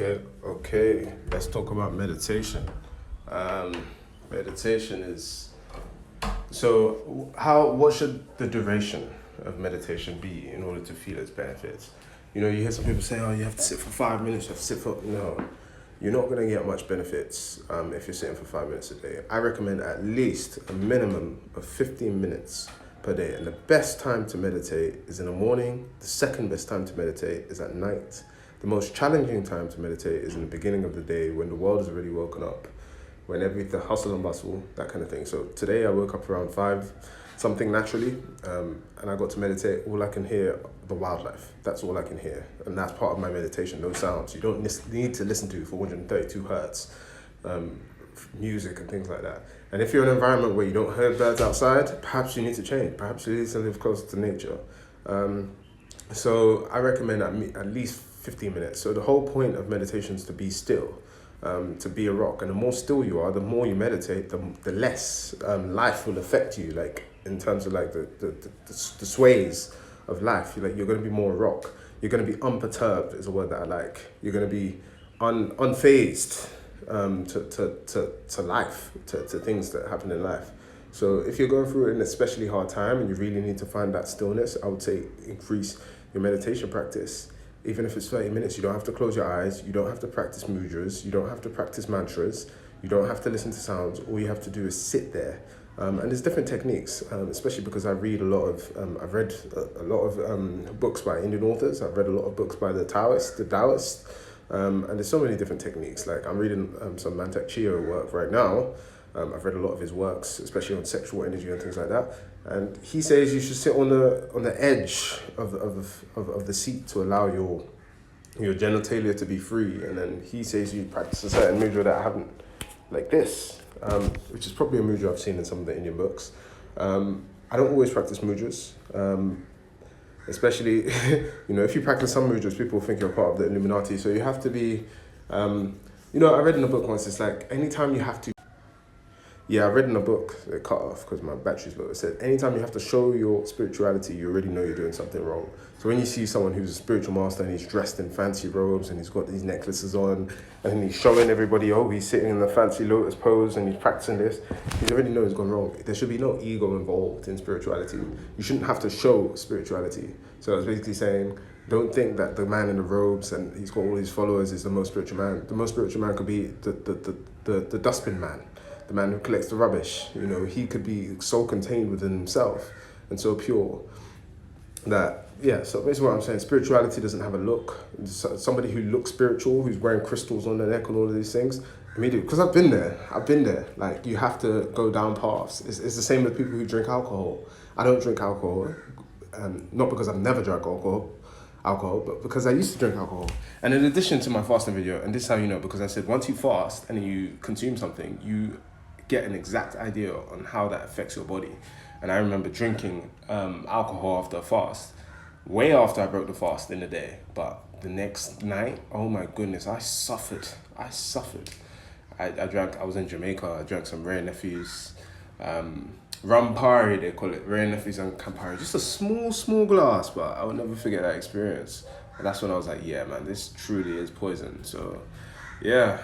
Okay. Let's talk about meditation. Meditation is what should the duration of meditation be in order to feel its benefits? You hear some people say, "Oh, you have to sit for 5 minutes. You have to sit for..." No, you're not gonna get much benefits if you're sitting for 5 minutes a day. I recommend at least a minimum of 15 minutes per day. And the best time to meditate is in the morning. The second best time to meditate is at night. The most challenging time to meditate is in the beginning of the day when the world is already woken up, when the hustle and bustle, that kind of thing. So today I woke up around 5 something naturally, and I got to meditate. All I can hear the wildlife. That's all I can hear, and that's part of my meditation. Those sounds you don't need to listen to 432 hertz, music and things like that. And if you're in an environment where you don't hear birds outside, perhaps you need to change. Perhaps you need to live closer to nature. So I recommend at least 15 minutes. So the whole point of meditation is to be still, to be a rock. And the more still you are, the more you meditate, the less life will affect you. Like in terms of like the sways of life, you're going to be more rock. You're going to be unperturbed is a word that I like. You're going to be unfazed to life, to things that happen in life. So if you're going through an especially hard time and you really need to find that stillness, I would say increase your meditation practice. Even if it's 30 minutes, you don't have to close your eyes. You don't have to practice mudras. You don't have to practice mantras. You don't have to listen to sounds. All you have to do is sit there. And there's different techniques, especially because I've read a lot of books by Indian authors. I've read a lot of books by the Taoists, and there's so many different techniques. Like I'm reading some Mantak Chia work right now. I've read a lot of his works, especially on sexual energy and things like that. And he says you should sit on the edge of the seat to allow your genitalia to be free. And then he says you practice a certain mudra that I haven't, like this, which is probably a mudra I've seen in some of the Indian books. I don't always practice mudras, especially, if you practice some mudras, people think you're part of the Illuminati. So you have to be, I read in a book once, it's like anytime you have to. Yeah, I read in a book, it cut off because my battery's low. It said, anytime you have to show your spirituality, you already know you're doing something wrong. So when you see someone who's a spiritual master and he's dressed in fancy robes and he's got these necklaces on and he's showing everybody, oh, he's sitting in the fancy lotus pose and he's practicing this, you already know he's gone wrong. There should be no ego involved in spirituality. You shouldn't have to show spirituality. So I was basically saying, don't think that the man in the robes and he's got all these followers is the most spiritual man. The most spiritual man could be the dustbin man. The man who collects the rubbish, he could be so contained within himself and so pure that, so basically what I'm saying, spirituality doesn't have a look. Somebody who looks spiritual, who's wearing crystals on their neck and all of these things, immediately, because I've been there. Like, you have to go down paths. It's the same with people who drink alcohol. I don't drink alcohol, not because I've never drank alcohol, but because I used to drink alcohol. And in addition to my fasting video, and this is how you know, because I said once you fast and you consume something, you get an exact idea on how that affects your body. And I remember drinking alcohol after a fast, way after I broke the fast in the day. But the next night, oh my goodness, I suffered. I was in Jamaica, I drank some Rare Nephews, Rampari, they call it, Rare Nephews and Campari. Just a small glass, but I will never forget that experience. And that's when I was like, yeah, man, this truly is poison. So, yeah.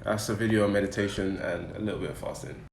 That's a video on meditation and a little bit of fasting.